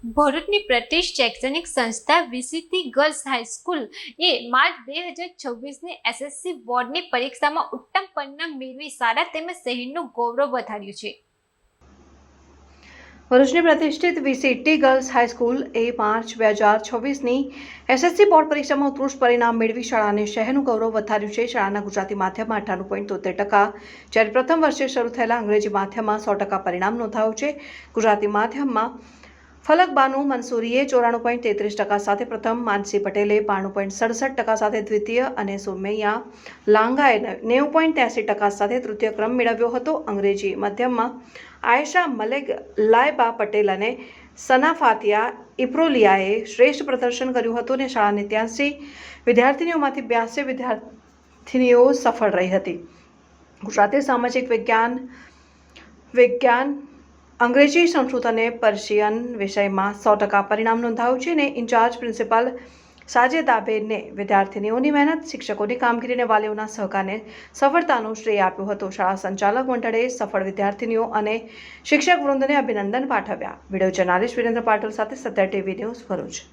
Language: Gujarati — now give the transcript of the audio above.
ભરૂચની પ્રતિષ્ઠિત શૈક્ષણિક સંસ્થા વીસીટી ગર્લ્સ હાઈસ્કૂલ એ માર્ચ 2026ની એસએસસી બોર્ડની પરીક્ષામાં ઉત્તમ પરિણામ મેળવી શાળા તેમજ શહેરનું ગૌરવ વધાર્યું છે. ભરૂચની પ્રતિષ્ઠિત વીસીટી ગર્લ્સ હાઈસ્કૂલ એ માર્ચ 2026ની એસએસસી બોર્ડ પરીક્ષામાં ઉત્કૃષ્ટ પરિણામ મેળવી શાળાને શહેરનું ગૌરવ વધાર્યું છે. શાળાના ગુજરાતી માધ્યમમાં 98.73%, જ્યારે પ્રથમ વર્ષે શરૂ થયેલા અંગ્રેજી માધ્યમમાં 100% પરિણામ નોંધાયું છે. ગુજરાતી માધ્યમમાં ફલક બાનુ મંસૂરીએ 94.33% સાથે પ્રથમ, માનસી પટેલે 92.67% સાથે દ્વિતીય અને સુમૈયા લાંગાએ 90.83% સાથે તૃતીય ક્રમ મેળવ્યો હતો. અંગ્રેજી માધ્યમમાં આયશા મલેક, લાયબા પટેલ અને સના ફાતિયા ઇપ્રોલિયાએ શ્રેષ્ઠ પ્રદર્શન કર્યું હતું અને શાળાની 83 વિદ્યાર્થીનીઓમાંથી 82 વિદ્યાર્થીનીઓ સફળ રહી હતી. ગુજરાતી સામાજિક વિજ્ઞાન, અંગ્રેજી, સંસ્કૃત અને પર્શિયન વિષયમાં 100% પરિણામ નોંધાયું છે અને ઇન્ચાર્જ પ્રિન્સિપાલ સાજેદાબેને વિદ્યાર્થીનીઓની મહેનત, શિક્ષકોની કામગીરી અને વાલીઓના સહકારને સફળતાનું શ્રેય આપ્યું હતું. શાળા સંચાલક મંડળે સફળ વિદ્યાર્થીનીઓ અને શિક્ષક વૃંદને અભિનંદન પાઠવ્યા. વિડીયો જર્નાલિસ્ટ વિરેન્દ્ર પાટીલ સાથે 17 ટીવી ન્યૂઝ, ભરૂચ.